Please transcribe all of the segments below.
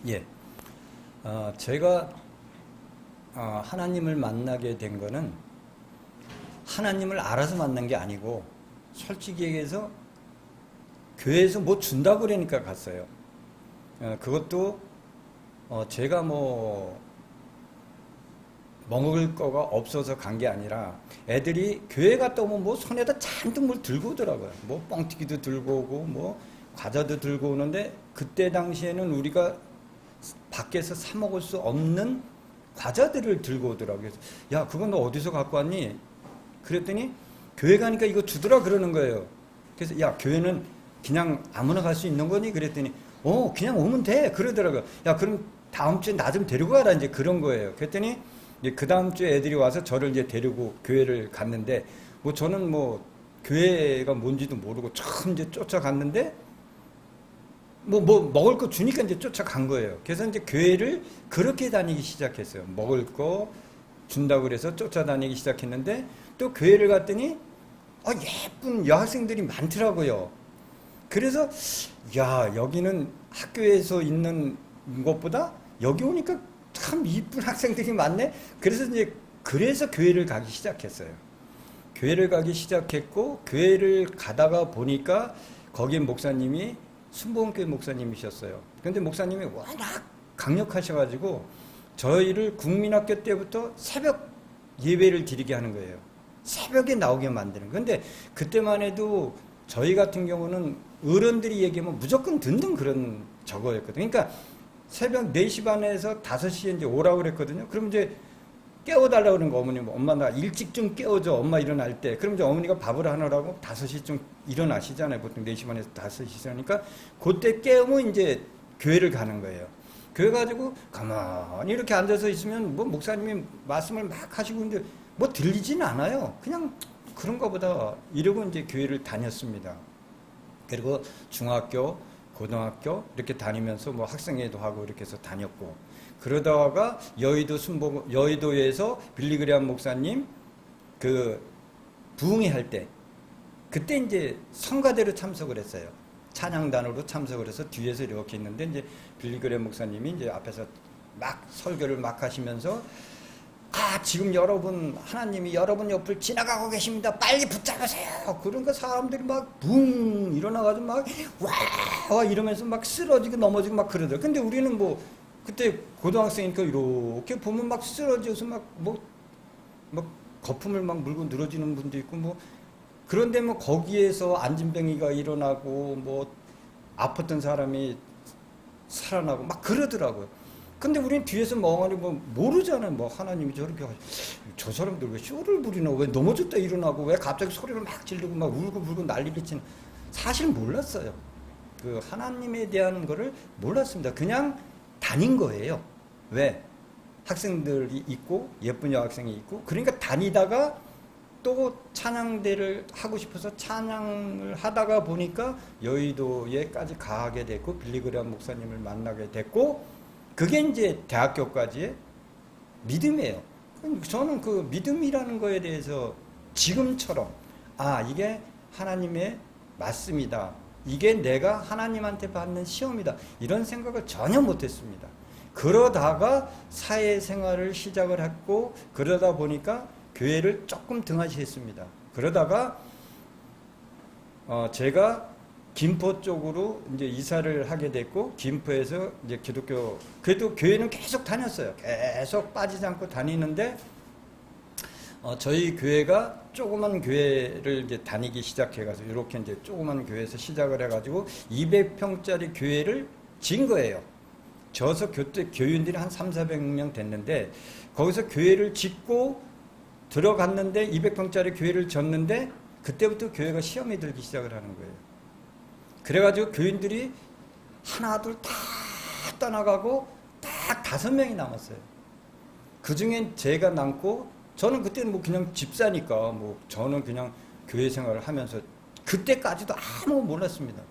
예. 제가 하나님을 만나게 된 거는 하나님을 알아서 만난 게 아니고 솔직히 얘기해서 교회에서 뭐 준다고 그러니까 갔어요. 그것도 제가 뭐 먹을 거가 없어서 간 게 아니라 애들이 교회 갔다 오면 뭐 손에다 잔뜩 뭘 들고 오더라고요. 뭐 뻥튀기도 들고 오고 뭐 과자도 들고 오는데 그때 당시에는 우리가 밖에서 사 먹을 수 없는 과자들을 들고 오더라고요. 그래서 야, 그건 너 어디서 갖고 왔니? 그랬더니 교회 가니까 이거 주더라 그러는 거예요. 그래서 야, 교회는 그냥 아무나 갈 수 있는 거니? 그랬더니 그냥 오면 돼 그러더라고요. 야, 그럼 다음 주에 나 좀 데리고 가라 이제 그런 거예요. 그랬더니 이제 그 다음 주에 애들이 와서 저를 이제 데리고 교회를 갔는데 뭐 저는 뭐 교회가 뭔지도 모르고 처음 이제 쫓아갔는데 뭐 먹을 거 주니까 이제 쫓아간 거예요. 그래서 이제 교회를 그렇게 다니기 시작했어요. 먹을 거 준다고 그래서 쫓아다니기 시작했는데 또 교회를 갔더니 예쁜 여학생들이 많더라고요. 그래서 야, 여기는 학교에서 있는 것보다 여기 오니까 참 이쁜 학생들이 많네. 그래서 교회를 가기 시작했어요. 교회를 가기 시작했고 교회를 가다가 보니까 거기 목사님이 순복음교회 목사님이셨어요. 근데 목사님이 워낙 강력하셔가지고 저희를 국민학교 때부터 새벽 예배를 드리게 하는 거예요. 새벽에 나오게 만드는. 근데 그때만 해도 저희 같은 경우는 어른들이 얘기하면 무조건 듣는 그런 저거였거든요. 그러니까 새벽 4시 반에서 5시에 이제 오라고 그랬거든요. 그럼 이제 깨워달라고 그러는 거 어머니, 엄마 나 일찍 좀 깨워줘. 엄마 일어날 때. 그럼 이제 어머니가 밥을 하느라고 5시쯤 일어나시잖아요. 보통 4시 반에서 5시 전이니까 그때 깨우면 이제 교회를 가는 거예요. 교회 가지고 가만히 이렇게 앉아서 있으면 뭐 목사님이 말씀을 막 하시고 있는데 뭐 들리진 않아요. 그냥 그런가 보다 이러고 이제 교회를 다녔습니다. 그리고 중학교, 고등학교 이렇게 다니면서 뭐 학생회도 하고 이렇게 해서 다녔고 그러다가 여의도에서 빌리그레암 목사님 그 부흥회 할 때 그때 이제 성가대로 참석을 했어요. 찬양단으로 참석을 해서 뒤에서 이렇게 있는데 이제 빌리그레암 목사님이 이제 앞에서 막 설교를 막 하시면서 지금 여러분 하나님이 여러분 옆을 지나가고 계십니다. 빨리 붙잡으세요. 그러니까 사람들이 막 붕 일어나가지고 막 와 이러면서 막 쓰러지고 넘어지고 막 그러더라고요. 근데 우리는 뭐 그때 고등학생이니까 이렇게 보면 막 쓰러져서 막 거품을 막 물고 늘어지는 분도 있고 뭐 그런데 뭐 거기에서 안진뱅이가 일어나고 뭐 아팠던 사람이 살아나고 막 그러더라고요. 근데 우리는 뒤에서 멍하니 뭐 모르잖아요. 뭐 하나님이 저렇게 저 사람들 왜 쇼를 부리나, 왜 넘어졌다 일어나고 왜 갑자기 소리를 막 지르고 막 울고 불고 난리를 치는, 사실 몰랐어요. 그 하나님에 대한 거를 몰랐습니다. 그냥 다닌 거예요. 왜? 학생들이 있고 예쁜 여학생이 있고 그러니까 다니다가 또 찬양대를 하고 싶어서 찬양을 하다가 보니까 여의도에까지 가게 됐고 빌리그레암 목사님을 만나게 됐고 그게 이제 대학교까지의 믿음이에요. 저는 그 믿음이라는 거에 대해서 지금처럼 이게 하나님의 말씀이다. 이게 내가 하나님한테 받는 시험이다. 이런 생각을 전혀 못했습니다. 그러다가 사회생활을 시작을 했고 그러다 보니까 교회를 조금 등한시했습니다. 그러다가 제가 김포 쪽으로 이제 이사를 하게 됐고 김포에서 이제 기독교 그래도 교회는 계속 다녔어요. 계속 빠지지 않고 다니는데 저희 교회가 조그만 교회를 이제 다니기 시작해가지고 이렇게 이제 조그만 교회에서 시작을 해가지고 200평짜리 교회를 진 거예요. 저서 교인들이 한 300~400명 됐는데 거기서 교회를 짓고 들어갔는데 200평짜리 교회를 졌는데 그때부터 교회가 시험에 들기 시작을 하는 거예요. 그래가지고 교인들이 하나 둘 다 떠나가고 딱 5명이 남았어요. 그 중엔 제가 남고 저는 그때는 뭐 그냥 집사니까 뭐 저는 그냥 교회 생활을 하면서 그때까지도 아무 몰랐습니다.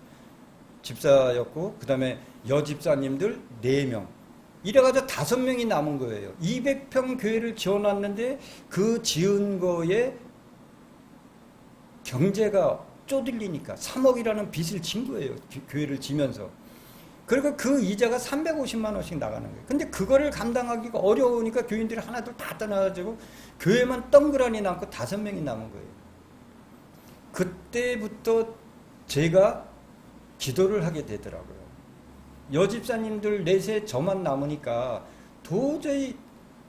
집사였고 그 다음에 여집사님들 4명 이래가지고 5명이 남은 거예요. 200평 교회를 지어놨는데 그 지은 거에 경제가 쪼들리니까 3억이라는 빚을 진 거예요. 교회를 지면서. 그리고 그 이자가 350만 원씩 나가는 거예요. 근데 그거를 감당하기가 어려우니까 교인들이 하나둘 다 떠나가지고 교회만 덩그러니 남고 5명이 남은 거예요. 그때부터 제가 기도를 하게 되더라고요. 여집사님들 넷에 저만 남으니까 도저히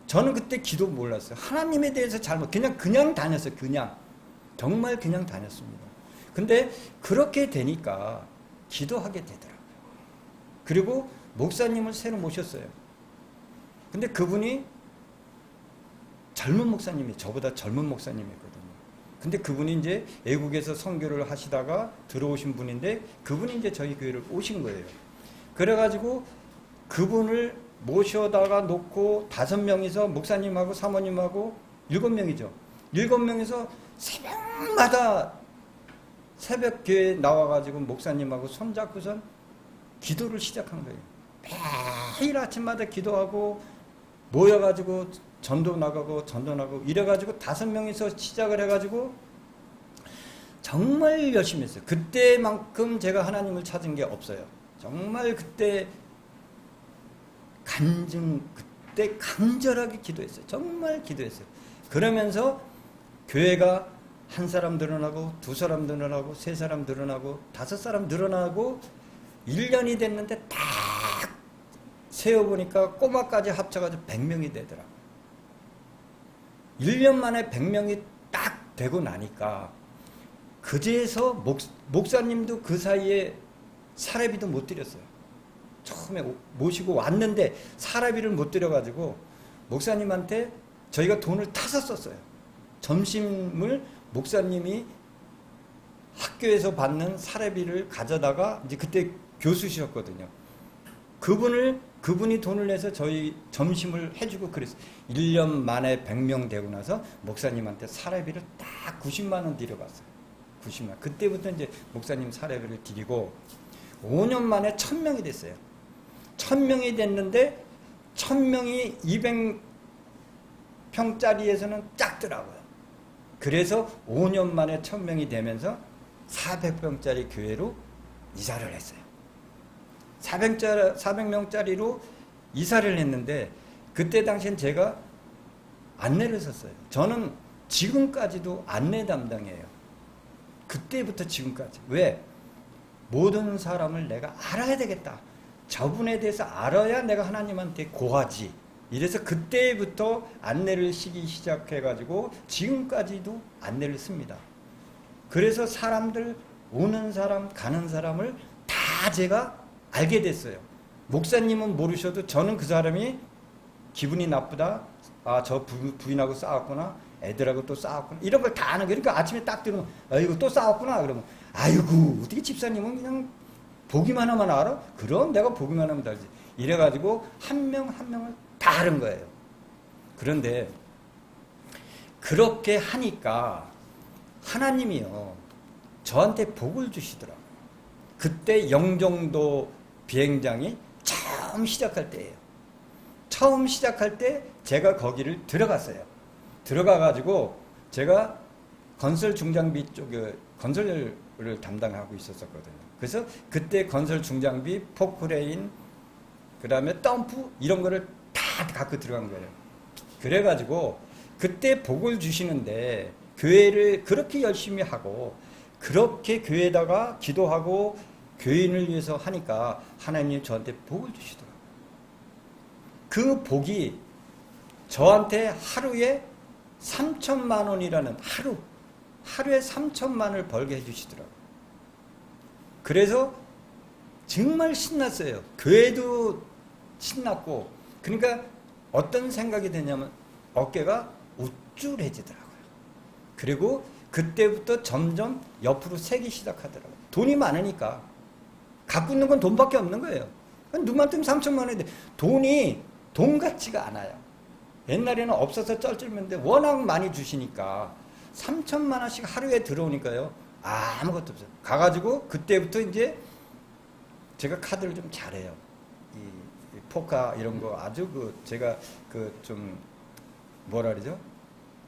저는 그때 기도 몰랐어요. 하나님에 대해서 그냥 다녔어요. 정말 그냥 다녔습니다. 근데 그렇게 되니까 기도하게 되더라고요. 그리고 목사님을 새로 모셨어요. 근데 그분이 젊은 목사님이 저보다 젊은 목사님이거든요. 근데 그분이 이제 외국에서 선교를 하시다가 들어오신 분인데 그분이 이제 저희 교회를 오신 거예요. 그래가지고 그분을 모셔다가 놓고 5명이서 목사님하고 사모님하고 7명이죠. 7명이서 새벽마다 새벽교회에 나와가지고 목사님하고 손잡고선 기도를 시작한 거예요. 매일 아침마다 기도하고 모여가지고 전도 나가고 이래가지고 5명이서 시작을 해가지고 정말 열심히 했어요. 그때만큼 제가 하나님을 찾은 게 없어요. 정말 그때 간절하게 기도했어요. 정말 기도했어요. 그러면서 교회가 1사람 늘어나고 2사람 늘어나고 3사람 늘어나고 5사람 늘어나고 1년이 됐는데 딱 세어보니까 꼬마까지 합쳐가지고 100명이 되더라고요. 1년 만에 100명이 딱 되고 나니까 그제서 목사님도 그 사이에 사례비도 못 드렸어요. 처음에 모시고 왔는데 사례비를 못 드려가지고 목사님한테 저희가 돈을 타서 썼어요. 점심을 목사님이 학교에서 받는 사례비를 가져다가 이제 그때 교수시셨거든요. 그분이 돈을 내서 저희 점심을 해주고 그랬어요. 1년 만에 100명 되고 나서 목사님한테 사례비를 딱 90만 원 드려봤어요. 90만 원. 그때부터 이제 목사님 사례비를 드리고 5년 만에 1000명이 됐어요. 1000명이 됐는데 1000명이 200평짜리에서는 작더라고요. 그래서 5년 만에 1000명이 되면서 400평짜리 교회로 이사를 했어요. 400명짜리로 이사를 했는데 그때 당시엔 제가 안내를 썼어요. 저는 지금까지도 안내 담당이에요. 그때부터 지금까지. 왜? 모든 사람을 내가 알아야 되겠다. 저분에 대해서 알아야 내가 하나님한테 고하지. 이래서 그때부터 안내를 시기 시작해가지고 지금까지도 안내를 씁니다. 그래서 사람들, 오는 사람, 가는 사람을 다 제가 알게 됐어요. 목사님은 모르셔도 저는 그 사람이 기분이 나쁘다. 아, 저 부인하고 싸웠구나. 애들하고 또 싸웠구나. 이런 걸 다 아는 거예요. 그러니까 아침에 딱 들으면, 아이고, 또 싸웠구나. 그러면, 아이고, 어떻게 집사님은 그냥 보기만 하면 알아? 그럼 내가 보기만 하면 알지. 이래가지고 한 명 한 명을 다 아는 거예요. 그런데 그렇게 하니까 하나님이요, 저한테 복을 주시더라고요. 그때 영종도 비행장이 처음 시작할 때예요. 처음 시작할 때 제가 거기를 들어갔어요. 들어가가지고 제가 건설 중장비 쪽에 건설을 담당하고 있었거든요. 그래서 그때 건설 중장비, 포크레인, 그 다음에 덤프 이런 거를 다 갖고 들어간 거예요. 그래가지고 그때 복을 주시는데 교회를 그렇게 열심히 하고 그렇게 교회에다가 기도하고 교인을 위해서 하니까 하나님이 저한테 복을 주시더라고요. 그 복이 저한테 하루에 3천만 원이라는 하루에 3천만 원을 벌게 해주시더라고요. 그래서 정말 신났어요. 교회도 신났고, 그러니까 어떤 생각이 되냐면 어깨가 우쭐해지더라고요. 그리고 그때부터 점점 옆으로 새기 시작하더라고요. 돈이 많으니까. 갖고 있는 건 돈밖에 없는 거예요. 누구한테 3천만 원인데 돈이 돈 같지가 않아요. 옛날에는 없어서 쩔쩔맨데 워낙 많이 주시니까 3천만 원씩 하루에 들어오니까요. 아무것도 없어요. 가가지고 그때부터 이제 제가 카드를 좀 잘해요. 이 포카 이런 거 아주 제가 좀 뭐라 그러죠?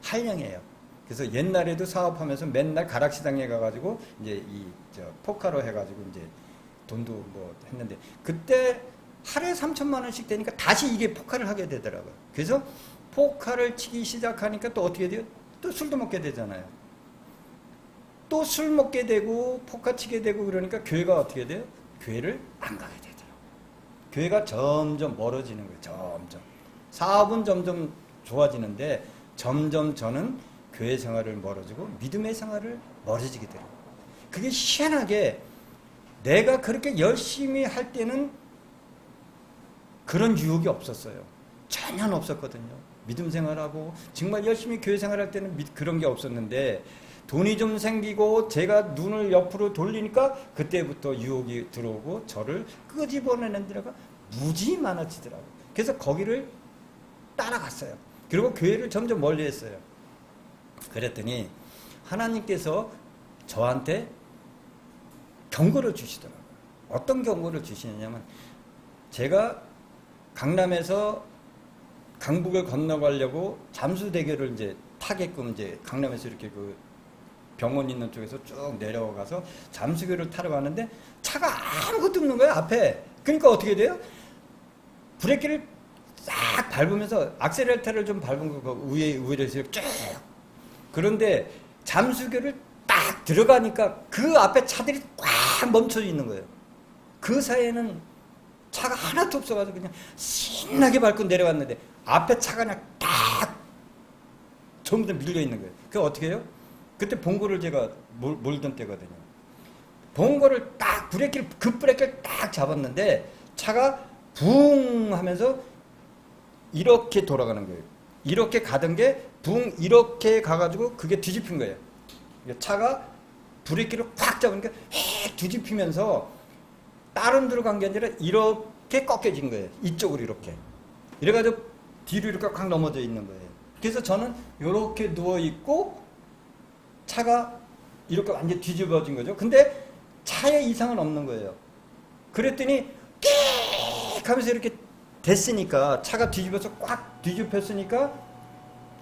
한량이에요. 그래서 옛날에도 사업하면서 맨날 가락시장에 가가지고 이제 포카로 해가지고 이제 돈도 뭐 했는데 그때 하루에 3천만 원씩 되니까 다시 이게 포카를 하게 되더라고요. 그래서 포카를 치기 시작하니까 또 어떻게 돼요? 또 술도 먹게 되잖아요. 또 술 먹게 되고 포카 치게 되고 그러니까 교회가 어떻게 돼요? 교회를 안 가게 되더라고요. 교회가 점점 멀어지는 거예요. 점점. 사업은 점점 좋아지는데 점점 저는 교회 생활을 멀어지고 믿음의 생활을 멀어지게 되더라고요. 그게 희한하게 내가 그렇게 열심히 할 때는 그런 유혹이 없었어요. 전혀 없었거든요. 믿음 생활하고 정말 열심히 교회 생활할 때는 그런 게 없었는데 돈이 좀 생기고 제가 눈을 옆으로 돌리니까 그때부터 유혹이 들어오고 저를 끄집어내는 데가 무지 많아지더라고요. 그래서 거기를 따라갔어요. 그리고 교회를 점점 멀리 했어요. 그랬더니 하나님께서 저한테 경고를 주시더라고요. 어떤 경고를 주시느냐면 제가 강남에서 강북을 건너가려고 잠수대교를 이제 타게끔 이제 강남에서 이렇게 그 병원 있는 쪽에서 쭉 내려가서 잠수교를 타러 가는데 차가 아무것도 없는 거예요, 앞에. 그러니까 어떻게 돼요? 브레이크를 싹 밟으면서 악셀레터를 좀 밟은 거 우회로 쭉. 그런데 잠수교를 딱 들어가니까 그 앞에 차들이 꽉 멈춰 있는 거예요. 그 사이에는 차가 하나도 없어가지고 그냥 신나게 밟고 내려갔는데 앞에 차가 그냥 딱 전부 다 밀려 있는 거예요. 그게 어떻게 해요? 그때 봉고를 제가 몰던 때거든요. 봉고를 딱 급브레이크를 딱 잡았는데 차가 붕 하면서 이렇게 돌아가는 거예요. 이렇게 가던 게 붕 이렇게 가가지고 그게 뒤집힌 거예요. 차가 브레이크를 꽉 잡으니까 휙 뒤집히면서 다른 데로 간 게 아니라 이렇게 꺾여진 거예요. 이쪽으로 이렇게. 이래가지고 뒤로 이렇게 꽉 넘어져 있는 거예요. 그래서 저는 이렇게 누워있고 차가 이렇게 완전 뒤집어진 거죠. 근데 차에 이상은 없는 거예요. 그랬더니 끽 하면서 이렇게 됐으니까 차가 뒤집어서 꽉 뒤집혔으니까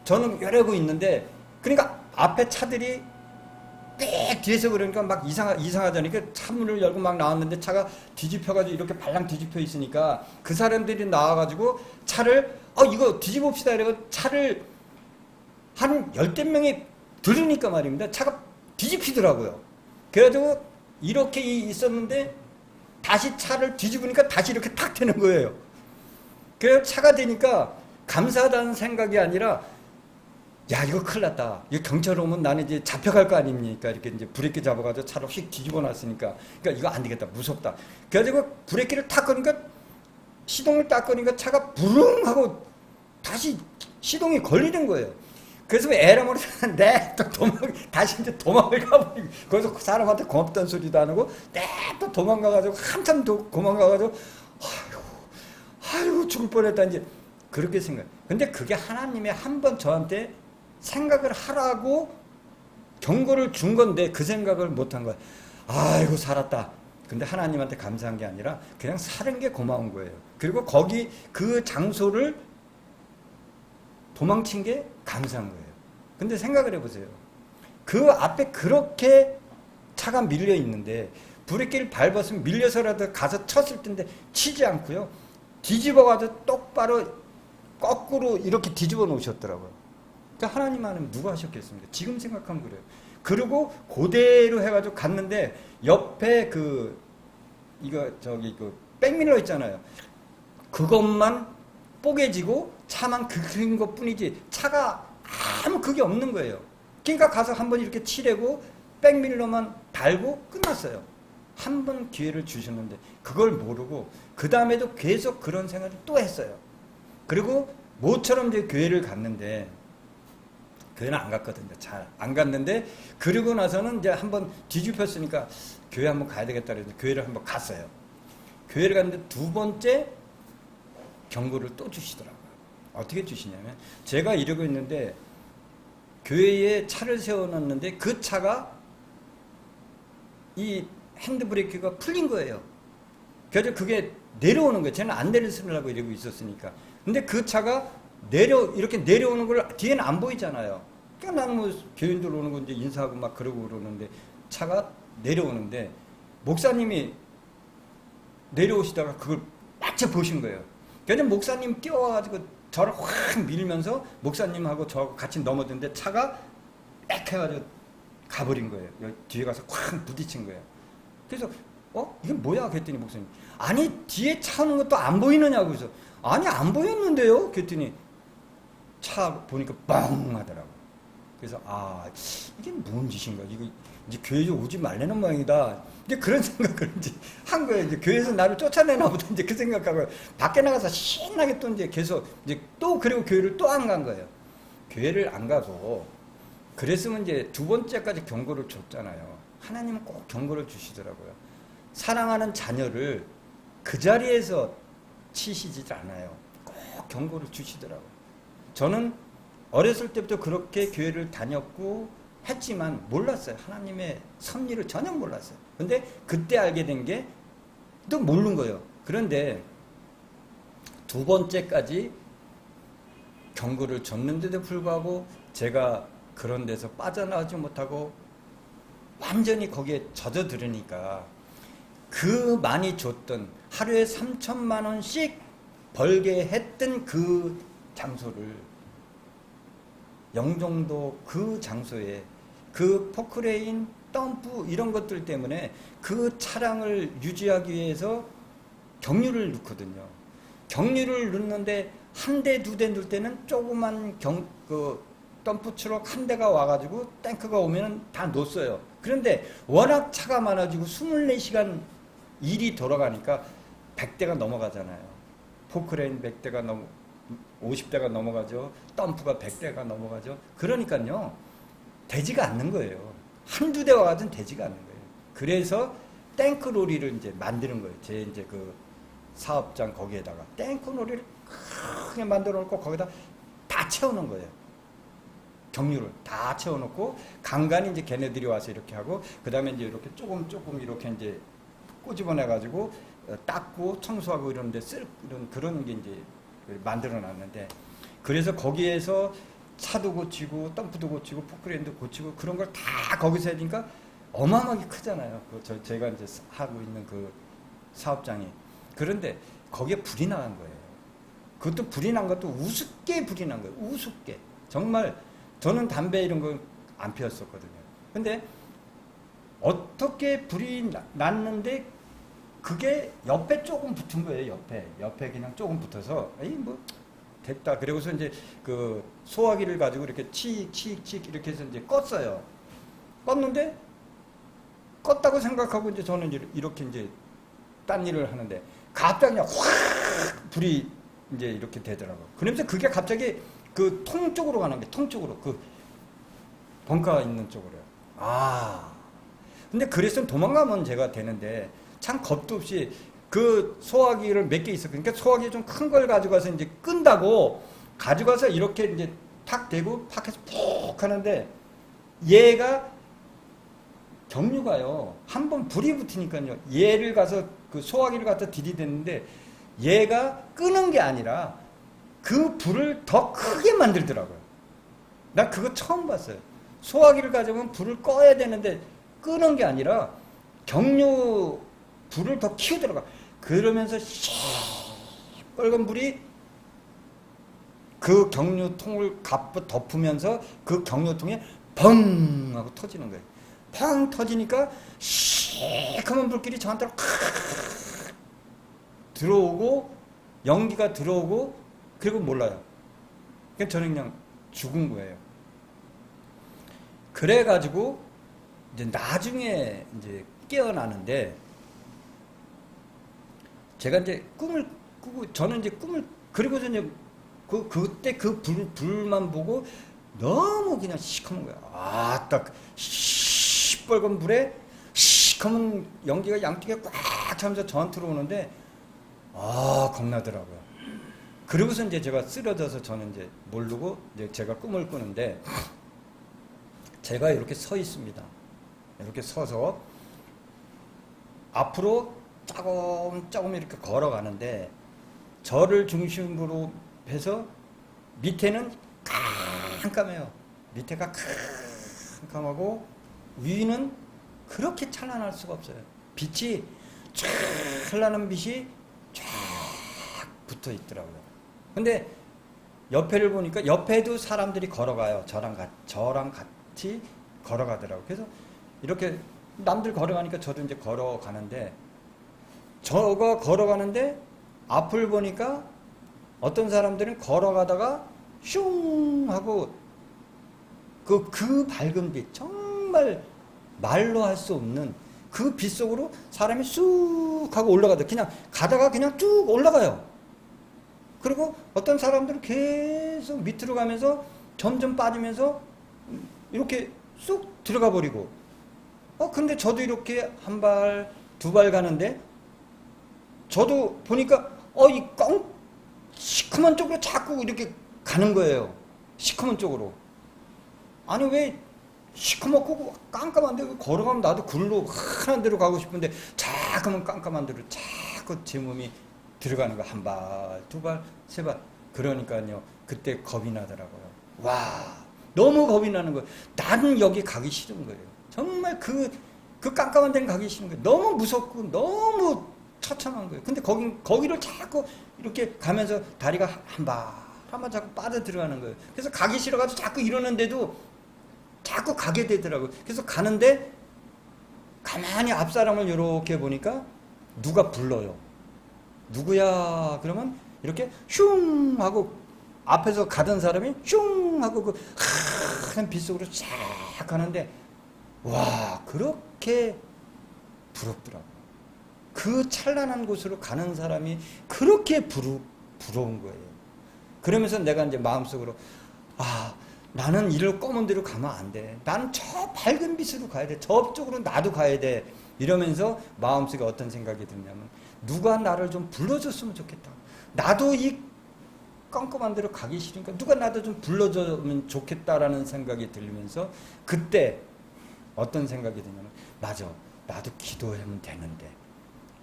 저는 이러고 있는데 그러니까 앞에 차들이 꽤 뒤에서 그러니까 막 이상하다니까 차문을 열고 막 나왔는데 차가 뒤집혀가지고 이렇게 발랑 뒤집혀 있으니까 그 사람들이 나와가지고 차를 이거 뒤집읍시다 이래가지고 차를 한 10대 명이 들으니까 말입니다. 차가 뒤집히더라고요. 그래가지고 이렇게 있었는데 다시 차를 뒤집으니까 다시 이렇게 탁 되는 거예요. 그래서 차가 되니까 감사하다는 생각이 아니라 야 이거 큰일 났다. 이거 경찰 오면 나는 이제 잡혀갈 거 아닙니까? 이렇게 이제 브레이크 잡아가지고 차를 휙 뒤집어 놨으니까 그러니까 이거 안 되겠다. 무섭다. 그래가지고 브레이크를 탁 거니까 시동을 딱 거니까 차가 부릉 하고 다시 시동이 걸리는 거예요. 그래서 에라모를 또 다시 이제 도망을 가버리고 거기서 사람한테 고맙다는 소리도 안 하고 또 도망가가지고 한참 도망가가지고 아이고 죽을 뻔했다 이제 그렇게 생각. 근데 그게 하나님이 한번 저한테 생각을 하라고 경고를 준 건데 그 생각을 못한 거야. 아이고 살았다. 근데 하나님한테 감사한 게 아니라 그냥 사는 게 고마운 거예요. 그리고 거기 그 장소를 도망친 게 감사한 거예요. 근데 생각을 해보세요. 그 앞에 그렇게 차가 밀려 있는데 브레이크를 밟았으면 밀려서라도 가서 쳤을 텐데 치지 않고요. 뒤집어가지고 똑바로 거꾸로 이렇게 뒤집어 놓으셨더라고요. 그러니까 하나님 안에 누가 하셨겠습니까? 지금 생각하면 그래요. 그리고 그대로 해가지고 갔는데 옆에 그 백밀러 있잖아요. 그것만 뽀개지고 차만 긁힌 것 뿐이지 차가 아무 그게 없는 거예요. 그러니까 가서 한번 이렇게 칠하고 백밀러만 달고 끝났어요. 한 번 기회를 주셨는데 그걸 모르고 그 다음에도 계속 그런 생각을 또 했어요. 그리고 모처럼 이제 교회를 갔는데 교회는 안 갔거든요. 잘 안 갔는데 그러고 나서는 이제 한번 뒤집혔으니까 교회 한번 가야 되겠다 그래서 교회를 한번 갔어요. 교회를 갔는데 두 번째 경고를 또 주시더라고요. 어떻게 주시냐면 제가 이러고 있는데 교회에 차를 세워놨는데 그 차가 이 핸드브레이크가 풀린 거예요. 그래서 그게 내려오는 거예요. 저는 안 내리려고 이러고 있었으니까. 근데 그 차가 이렇게 내려오는 걸 뒤에는 안 보이잖아요. 그러니까 나는 뭐 교인들 오는 거 이제 인사하고 막 그러고 그러는데 차가 내려오는데 목사님이 내려오시다가 그걸 마치 보신 거예요. 그래서 목사님 뛰어와가지고 저를 확 밀면서 목사님하고 저 같이 넘어졌는데 차가 빽 해가지고 가버린 거예요. 여기 뒤에 가서 확 부딪힌 거예요. 그래서 이게 뭐야? 그랬더니 목사님 아니 뒤에 차 오는 것도 안 보이느냐고. 그래서 아니 안 보였는데요? 그랬더니 차 보니까 뻥 하더라고. 그래서 이게 뭔 짓인가? 이거 이제 교회에 오지 말라는 모양이다. 이제 그런 생각을 이제 한 거예요. 이제 교회에서 나를 쫓아내나 보다 이제 그 생각하고 밖에 나가서 신나게 또 이제 계속 이제 또 그리고 교회를 또 안 간 거예요. 교회를 안 가고 그랬으면 이제 두 번째까지 경고를 줬잖아요. 하나님은 꼭 경고를 주시더라고요. 사랑하는 자녀를 그 자리에서 치시지 않아요. 꼭 경고를 주시더라고요. 저는 어렸을 때부터 그렇게 교회를 다녔고 했지만 몰랐어요. 하나님의 섭리를 전혀 몰랐어요. 근데 그때 알게 된 게 또 모르는 거예요. 그런데 두 번째까지 경고를 줬는데도 불구하고 제가 그런 데서 빠져나오지 못하고 완전히 거기에 젖어들으니까 그 많이 줬던 하루에 3천만 원씩 벌게 했던 그 장소를 영종도 그 장소에 그 포크레인, 덤프 이런 것들 때문에 그 차량을 유지하기 위해서 경유를 넣거든요. 경유를 넣는데 한 대, 두 대 넣을 때는 조그만 덤프 트럭 한 대가 와가지고 탱크가 오면 다 놓았어요. 그런데 워낙 차가 많아지고 24시간 일이 돌아가니까 100대가 넘어가잖아요. 포크레인 100대가 50대가 넘어가죠. 덤프가 100대가 넘어가죠. 그러니까요, 되지가 않는 거예요. 한두 대 와가지고는 되지가 않는 거예요. 그래서 탱크 로리를 이제 만드는 거예요. 제 이제 그 사업장 거기에다가 탱크 로리를 크게 만들어 놓고 거기다 다 채워놓은 거예요. 경유를 다 채워놓고 간간히 이제 걔네들이 와서 이렇게 하고 그 다음에 이제 이렇게 조금 이렇게 이제 꼬집어내가지고 닦고 청소하고 이러는데 이런 그런 게 이제 만들어 놨는데 그래서 거기에서 차도 고치고 덤프도 고치고 포크레인도 고치고 그런 걸 다 거기서 해야 되니까 어마어마하게 크잖아요. 제가 이제 하고 있는 그 사업장이. 그런데 거기에 불이 나간 거예요. 그것도 불이 난 것도 우습게 불이 난 거예요. 우습게. 정말 저는 담배 이런 거 안 피웠었거든요. 근데 어떻게 불이 났는데 그게 옆에 조금 붙은 거예요. 옆에 그냥 조금 붙어서 뭐 됐다. 그리고서 이제 그 소화기를 가지고 이렇게 칙 이렇게 해서 이제 껐어요. 껐는데 껐다고 생각하고 이제 저는 이렇게 이제 딴 일을 하는데 갑자기 그냥 확 불이 이제 이렇게 되더라고요. 그러면서 그게 갑자기 그 통 쪽으로 가는 게 통 쪽으로 그 벙커가 있는 쪽으로요. 근데 그랬으면 도망가면 제가 되는데 참 겁도 없이 그 소화기를 몇 개 있어. 그러니까 소화기 좀 큰 걸 가져가서 이제 끈다고 가져가서 이렇게 이제 탁 대고 팍 해서 푹 하는데 얘가 경유가요. 한번 불이 붙으니까요. 얘를 가서 그 소화기를 갖다 들이댔는데 얘가 끄는 게 아니라 그 불을 더 크게 만들더라고요. 나 그거 처음 봤어요. 소화기를 가져오면 불을 꺼야 되는데 끄는 게 아니라 경유 불을 더 키우더라고요. 그러면서 빨간 불이 그 경유통을 가쁘 덮으면서 그 경유통에 펑 하고 터지는 거예요. 펑 터지니까 시커먼 불길이 저한테로 들어오고 연기가 들어오고 그리고 몰라요. 그러니까 저는 그냥 죽은 거예요. 그래가지고 이제 나중에 이제 깨어나는데 제가 이제 꿈을 꾸고 저는 이제 꿈을 그리고서 이제 그때 그 불만 보고 너무 그냥 시커먼 거야. 딱 시뻘건 불에 시커먼 연기가 양쪽에 꽉 차면서 저한테로 오는데 겁나더라고요. 그러고서 이제 제가 쓰러져서 저는 이제 모르고 이제 제가 꿈을 꾸는데 제가 이렇게 서 있습니다. 이렇게 서서 앞으로 조금 이렇게 걸어가는데 저를 중심으로 해서 밑에는 깜깜해요. 밑에가 깜깜하고 위는 그렇게 찬란할 수가 없어요. 빛이 찬란한 빛이 쫙 붙어 있더라고요. 근데 옆에를 보니까 옆에도 사람들이 걸어가요. 저랑 같이 걸어가더라고요. 그래서 이렇게 남들 걸어가니까 저도 이제 걸어가는데, 저가 걸어가는데 앞을 보니까 어떤 사람들은 걸어가다가 슝 하고 그 밝은 빛, 정말 말로 할 수 없는 그 빛 속으로 사람이 쑥 하고 올라가다, 그냥 가다가 그냥 쭉 올라가요. 그리고 어떤 사람들은 계속 밑으로 가면서 점점 빠지면서 이렇게 쑥 들어가 버리고, 근데 저도 이렇게 한 발, 두 발 가는데, 저도 보니까, 이 시커먼 쪽으로 자꾸 이렇게 가는 거예요. 시커먼 쪽으로. 아니, 왜 시커멓고 깜깜한데 왜 걸어가면 나도 글로 환한 데로 가고 싶은데 자꾸만 깜깜한 데로 자꾸 제 몸이 들어가는 거, 한 발, 두 발, 세 발. 그러니까요, 그때 겁이 나더라고요. 와, 너무 겁이 나는 거예요. 나는 여기 가기 싫은 거예요. 정말 그 깜깜한 데는 가기 싫은 거예요. 너무 무섭고 너무 처참한 거예요. 근데 거기를 자꾸 이렇게 가면서 다리가 한 발 자꾸 빠져 들어가는 거예요. 그래서 가기 싫어가지고 자꾸 이러는데도 자꾸 가게 되더라고요. 그래서 가는데 가만히 앞 사람을 이렇게 보니까 누가 불러요. 누구야? 그러면 이렇게 슝 하고 앞에서 가던 사람이 슝 하고 그 하얀 빛 속으로 쫙 가는데, 와, 그렇게 부럽더라고요. 그 찬란한 곳으로 가는 사람이 그렇게 부러운 거예요. 그러면서 내가 이제 마음속으로, 나는 이를 검은 데로 가면 안 돼. 나는 저 밝은 빛으로 가야 돼. 저쪽으로 나도 가야 돼. 이러면서 마음속에 어떤 생각이 드냐면, 누가 나를 좀 불러줬으면 좋겠다. 나도 이 깜깜한 데로 가기 싫으니까 누가 나도 좀 불러주면 좋겠다라는 생각이 들면서, 그때 어떤 생각이 드냐면, 맞아, 나도 기도하면 되는데,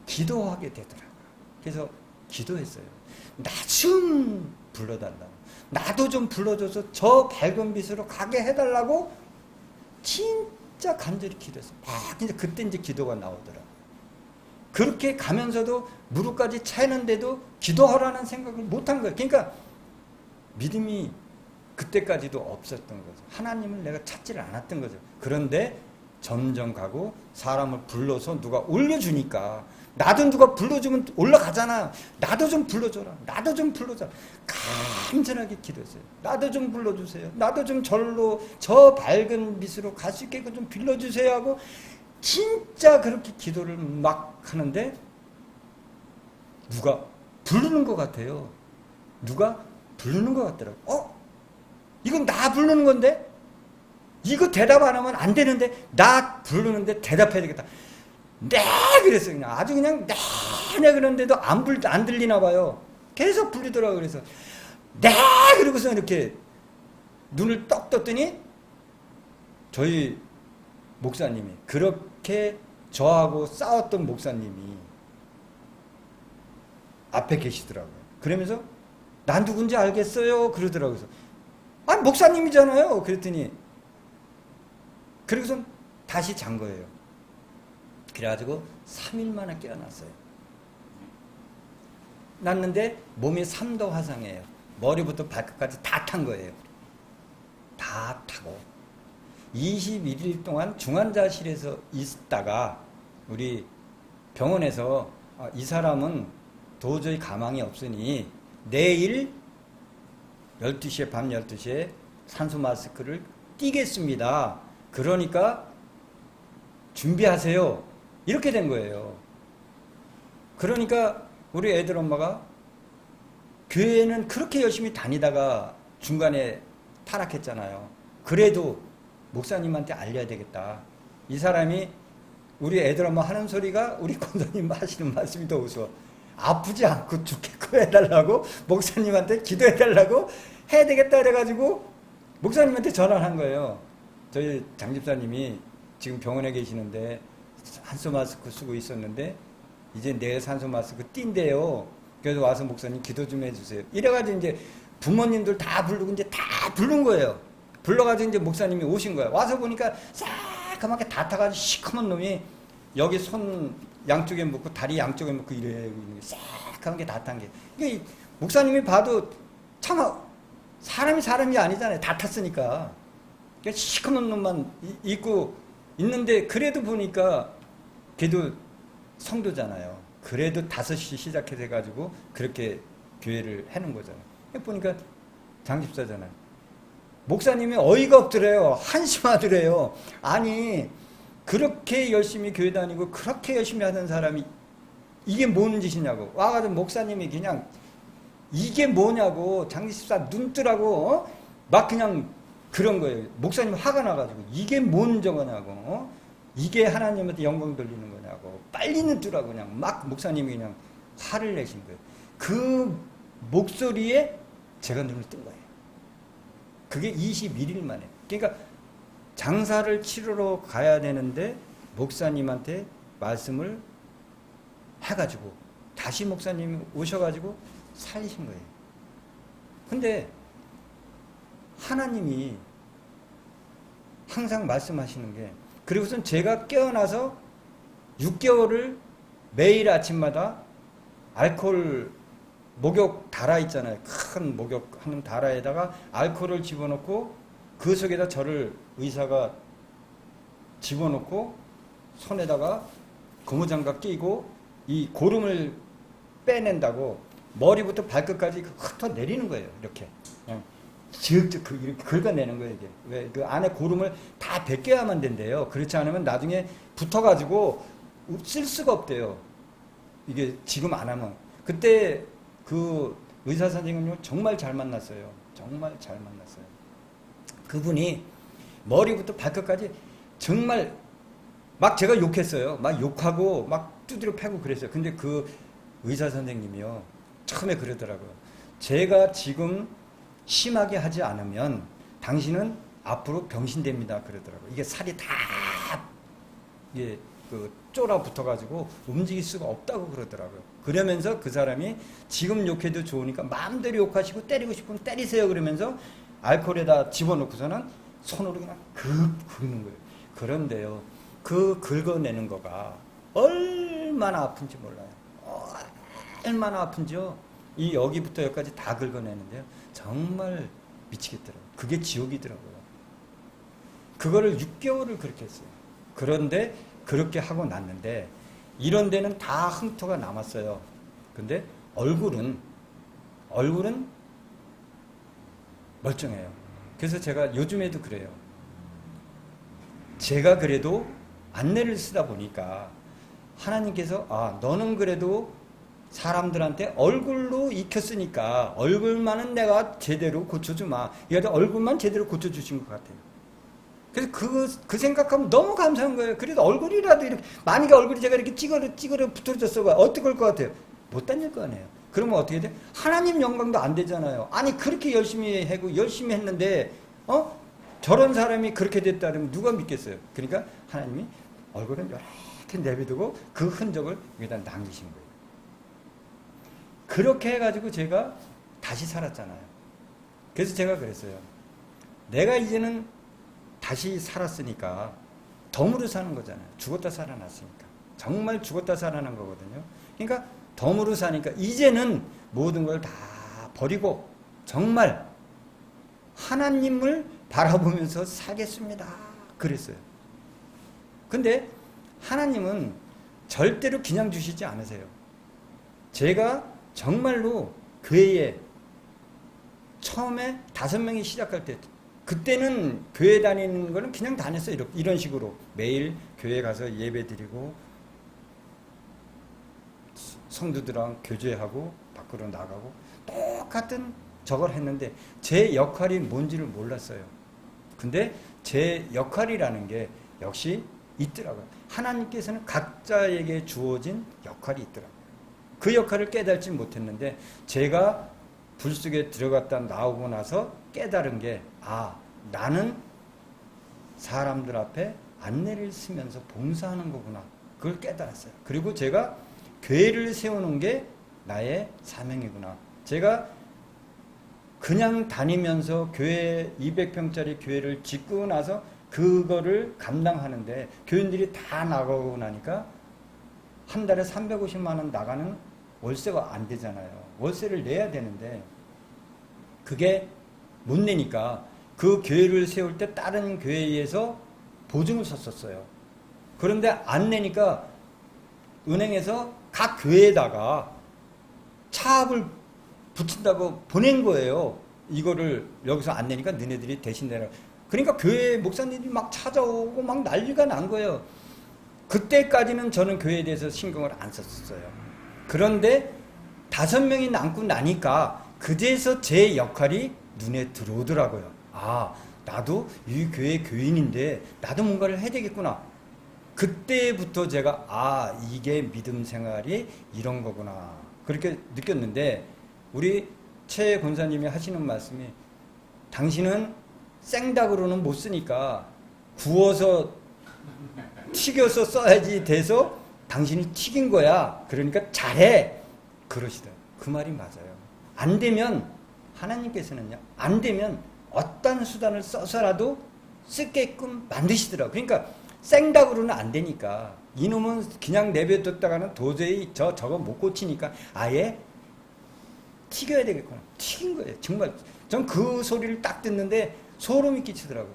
기도하게 되더라고요. 그래서 기도했어요. 나 좀 불러달라고. 나도 좀 불러줘서 저 밝은 빛으로 가게 해달라고 진짜 간절히 기도했어요. 근데 그때 이제 기도가 나오더라고요. 그렇게 가면서도 무릎까지 차이는데도 기도하라는 생각을 못한 거예요. 그러니까 믿음이 그때까지도 없었던 거죠. 하나님을 내가 찾지를 않았던 거죠. 그런데 점점 가고 사람을 불러서 누가 올려주니까, 나도 누가 불러주면 올라가잖아. 나도 좀 불러줘라. 나도 좀 불러줘라. 간절하게 기도했어요. 나도 좀 불러주세요. 나도 좀 저 밝은 빛으로 갈 수 있게 좀 빌려주세요 하고 진짜 그렇게 기도를 막 하는데 누가 부르는 것 같아요. 누가 부르는 것 같더라고. 이건 나 부르는 건데? 이거 대답 안 하면 안 되는데, 나 부르는데 대답해야 되겠다. 네! 그랬어요. 그냥 아주 그냥 네! 그런데도 안 들리나 봐요. 계속 부르더라고요. 그래서 네! 그러고서 이렇게 눈을 떡 떴더니 저희 목사님이, 그렇게 저하고 싸웠던 목사님이 앞에 계시더라고요. 그러면서 난 누군지 알겠어요? 그러더라고요. 목사님이잖아요. 그랬더니, 그리고선 다시 잔 거예요. 그래가지고 3일 만에 깨어났어요. 났는데 몸이 3도 화상이에요. 머리부터 발끝까지 다 탄 거예요. 다 타고 21일 동안 중환자실에서 있다가 우리 병원에서 이 사람은 도저히 가망이 없으니 내일 12시에, 밤 12시에 산소 마스크를 띄겠습니다. 그러니까 준비하세요. 이렇게 된 거예요. 그러니까 우리 애들 엄마가 교회는 그렇게 열심히 다니다가 중간에 타락했잖아요. 그래도 목사님한테 알려야 되겠다. 이 사람이 우리 애들 엄마 하는 소리가 우리 권사님 하시는 말씀이 더 우스워. 아프지 않고 죽겠고 해달라고, 목사님한테 기도해달라고 해야 되겠다 그래가지고 목사님한테 전화를 한 거예요. 저희 장집사님이 지금 병원에 계시는데 산소 마스크 쓰고 있었는데 이제 내일 산소 마스크 띈대요. 그래서 와서 목사님 기도 좀 해주세요. 이래가지고 이제 부모님들 다 부르고 이제 다 부른 거예요. 불러가지고 이제 목사님이 오신 거예요. 와서 보니까 새까맣게 다 타가지고 시커먼 놈이 여기 손 양쪽에 묶고 다리 양쪽에 묶고 이래 싹한 게 다 탄 게. 이게 목사님이 봐도 참 사람이 아니잖아요. 다 탔으니까. 그러니까 시커먼 놈만 입고 있는데 그래도 보니까 걔도 성도잖아요. 그래도 5시 시작해서 해가지고 그렇게 교회를 해놓은 거잖아요. 보니까 장집사잖아요. 목사님이 어이가 없더래요. 한심하더래요. 아니 그렇게 열심히 교회 다니고 그렇게 열심히 하는 사람이 이게 뭔 짓이냐고. 와가지고 목사님이 그냥 이게 뭐냐고 장집사 눈 뜨라고 막 그냥 그런 거예요. 목사님 화가 나가지고 이게 뭔 저거냐고 이게 하나님한테 영광 돌리는 거냐고 빨리 눈 뜨라고 그냥 막 목사님이 그냥 화를 내신 거예요. 그 목소리에 제가 눈을 뜬 거예요. 그게 21일 만에. 그러니까 장사를 치르러 가야 되는데 목사님한테 말씀을 해가지고 다시 목사님이 오셔가지고 살리신 거예요. 근데 하나님이 항상 말씀하시는 게 그리고선 제가 깨어나서 6개월을 매일 아침마다 알코올 목욕 다라 있잖아요. 큰 목욕하는 다라에다가 알코올을 집어넣고 그 속에다 저를 의사가 집어넣고 손에다가 고무장갑 끼고 이 고름을 빼낸다고 머리부터 발끝까지 흩어내리는 거예요. 이렇게. 슥슥 이렇게 긁어내는 거예요. 이게. 왜 그 안에 고름을 다 벗겨야만 된대요. 그렇지 않으면 나중에 붙어가지고 쓸 수가 없대요. 이게 지금 안 하면. 그때 그 의사 선생님은 정말 잘 만났어요. 정말 잘 만났어요. 그분이 머리부터 발끝까지 정말 막 제가 욕했어요. 막 욕하고 막 두드려 패고 그랬어요. 근데 그 의사 선생님이요. 처음에 그러더라고요. 제가 지금 심하게 하지 않으면 당신은 앞으로 병신됩니다. 그러더라고요. 이게 살이 다 이게 그 쫄아 붙어가지고 움직일 수가 없다고 그러더라고요. 그러면서 그 사람이 지금 욕해도 좋으니까 마음대로 욕하시고 때리고 싶으면 때리세요. 그러면서 알코올에다 집어넣고서는 손으로 그냥 긁는 거예요. 그런데요. 그 긁어내는 거가 얼마나 아픈지 몰라요. 얼마나 아픈지요. 이 여기부터 여기까지 다 긁어내는데요. 정말 미치겠더라고요. 그게 지옥이더라고요. 그거를 6개월을 그렇게 했어요. 그런데 그렇게 하고 났는데 이런 데는 다 흠터가 남았어요. 근데 얼굴은 멀쩡해요. 그래서 제가 요즘에도 그래요. 제가 그래도 안내를 쓰다 보니까 하나님께서 너는 그래도 사람들한테 얼굴로 익혔으니까 얼굴만은 내가 제대로 고쳐주마. 이거 얼굴만 제대로 고쳐주신 것 같아요. 그래서 그 생각하면 너무 감사한 거예요. 그래도 얼굴이라도 이렇게, 만약에 얼굴이 제가 이렇게 찌그러 붙어졌어. 어떻게 할 것 같아요? 못 다닐 거 아니에요. 그러면 어떻게 돼? 하나님 영광도 안 되잖아요. 아니, 그렇게 열심히 하고, 열심히 했는데, 저런 사람이 그렇게 됐다 그러면 누가 믿겠어요? 그러니까 하나님이 얼굴은 이렇게 내비두고 그 흔적을 여기다 남기신 거예요. 그렇게 해가지고 제가 다시 살았잖아요. 그래서 제가 그랬어요. 내가 이제는 다시 살았으니까 덤으로 사는 거잖아요. 죽었다 살아났으니까. 정말 죽었다 살아난 거거든요. 그러니까 덤으로 사니까 이제는 모든 걸 다 버리고 정말 하나님을 바라보면서 살겠습니다. 그랬어요. 근데 하나님은 절대로 그냥 주시지 않으세요. 제가 정말로 교회에 처음에 5명이 시작할 때 그때는 교회 다니는 거는 그냥 다녔어요. 이런 식으로 매일 교회 가서 예배 드리고 성도들랑 교제하고 밖으로 나가고 똑같은 저걸 했는데 제 역할이 뭔지를 몰랐어요. 근데 제 역할이라는 게 역시 있더라고요. 하나님께서는 각자에게 주어진 역할이 있더라고요. 그 역할을 깨달지 못했는데 제가 불 속에 들어갔다 나오고 나서 깨달은 게 나는 사람들 앞에 안내를 쓰면서 봉사하는 거구나. 그걸 깨달았어요. 그리고 제가 교회를 세우는 게 나의 사명이구나. 제가 그냥 다니면서 교회 200평짜리 교회를 짓고 나서 그거를 감당하는데 교인들이 다 나가고 나니까 한 달에 350만 원 나가는 월세가 안 되잖아요. 월세를 내야 되는데 그게 못 내니까 그 교회를 세울 때 다른 교회에서 보증을 섰었어요. 그런데 안 내니까 은행에서 각 교회에다가 차압을 붙인다고 보낸 거예요. 이거를 여기서 안 내니까 너네들이 대신 내라. 그러니까 교회 목사님들이 막 찾아오고 막 난리가 난 거예요. 그때까지는 저는 교회에 대해서 신경을 안 썼어요. 그런데 5명이 남고 나니까 그제서 제 역할이 눈에 들어오더라고요. 아, 나도 이 교회 교인인데 나도 뭔가를 해야 되겠구나. 그때부터 제가 이게 믿음 생활이 이런 거구나. 그렇게 느꼈는데 우리 최 권사님이 하시는 말씀이 당신은 생닭으로는 못 쓰니까 구워서 튀겨서 써야지 돼서 당신이 튀긴 거야. 그러니까 잘해. 그러시더라고요. 그 말이 맞아요. 안 되면 하나님께서는요. 안 되면 어떤 수단을 써서라도 쓰게끔 만드시더라고요. 그러니까 생닭으로는 안 되니까 이놈은 그냥 내버려뒀다가는 도저히 저거 못 고치니까 아예 튀겨야 되겠구나. 튀긴 거예요. 정말 전 그 소리를 딱 듣는데 소름이 끼치더라고요.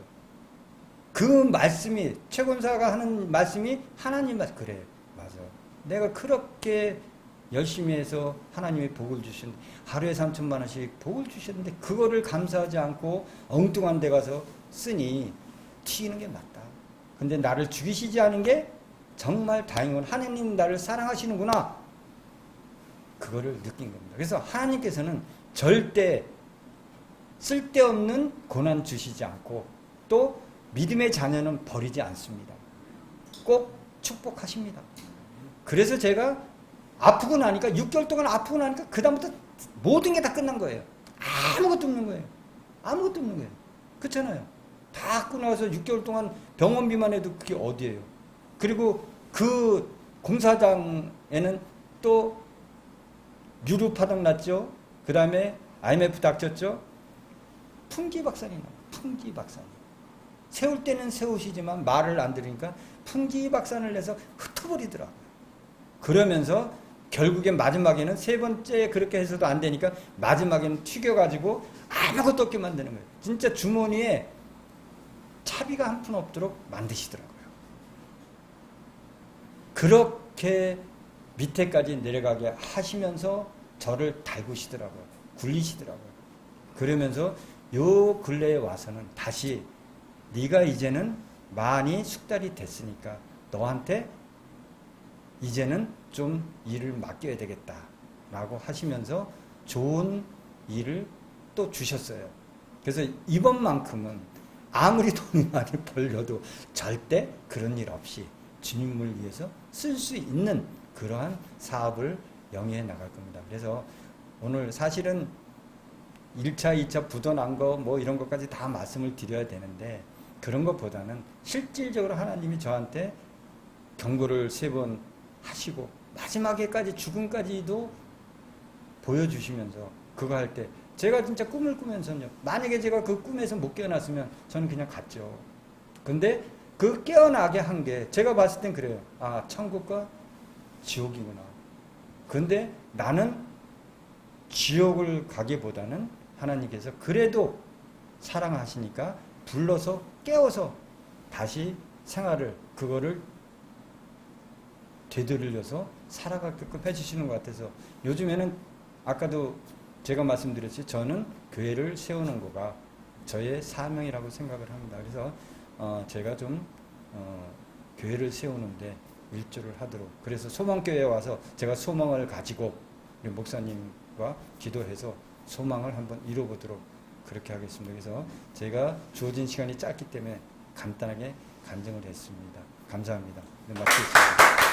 그 말씀이 최 권사가 하는 말씀이 하나님 말씀. 그래 맞아. 내가 그렇게 열심히 해서 하나님이 복을 주셨는데 하루에 3천만 원씩 복을 주셨는데 그거를 감사하지 않고 엉뚱한 데 가서 쓰니 튀기는 게 맞다. 근데 나를 죽이시지 않은 게 정말 다행이구나. 하나님 나를 사랑하시는구나. 그거를 느낀 겁니다. 그래서 하나님께서는 절대 쓸데없는 고난 주시지 않고 또 믿음의 자녀는 버리지 않습니다. 꼭 축복하십니다. 그래서 제가 아프고 나니까 6개월 동안 아프고 나니까 그 다음부터 모든 게 다 끝난 거예요. 아무것도 없는 거예요. 아무것도 없는 거예요. 그렇잖아요. 다 끊어서 6개월 동안 병원비만 해도 그게 어디예요. 그리고 그 공사장에는 또 유류 파동 났죠. 그 다음에 IMF 닥쳤죠. 풍기박산이 나요. 풍기박산이. 세울 때는 세우시지만 말을 안 들으니까 풍기박산을 내서 흩어버리더라고요. 그러면서 결국엔 마지막에는 세 번째 그렇게 해서도 안 되니까 마지막에는 튀겨가지고 아무것도 없게 만드는 거예요. 진짜 주머니에 차비가 한 푼 없도록 만드시더라고요. 그렇게 밑에까지 내려가게 하시면서 저를 달구시더라고요. 굴리시더라고요. 그러면서 요 근래에 와서는 다시 네가 이제는 많이 숙달이 됐으니까 너한테 이제는 좀 일을 맡겨야 되겠다 라고 하시면서 좋은 일을 또 주셨어요. 그래서 이번만큼은 아무리 돈이 많이 벌려도 절대 그런 일 없이 주님을 위해서 쓸 수 있는 그러한 사업을 영위해 나갈 겁니다. 그래서 오늘 사실은 1차, 2차 부도난 거 뭐 이런 것까지 다 말씀을 드려야 되는데 그런 것보다는 실질적으로 하나님이 저한테 경고를 3번 하시고 마지막에까지 죽음까지도 보여주시면서 그거 할 때 제가 진짜 꿈을 꾸면서요. 만약에 제가 그 꿈에서 못 깨어났으면 저는 그냥 갔죠. 근데 그 깨어나게 한 게 제가 봤을 땐 그래요. 아, 천국과 지옥이구나. 근데 나는 지옥을 가기보다는 하나님께서 그래도 사랑하시니까 불러서 깨워서 다시 생활을 그거를 되돌려서 살아가게끔 해주시는 것 같아서 요즘에는 아까도 제가 말씀드렸지 저는 교회를 세우는 거가 저의 사명이라고 생각을 합니다. 그래서 제가 좀 교회를 세우는데 일조를 하도록 그래서 소망교회에 와서 제가 소망을 가지고 우리 목사님과 기도해서 소망을 한번 이뤄보도록 그렇게 하겠습니다. 그래서 제가 주어진 시간이 짧기 때문에 간단하게 간증을 했습니다. 감사합니다. 네, 마치겠습니다.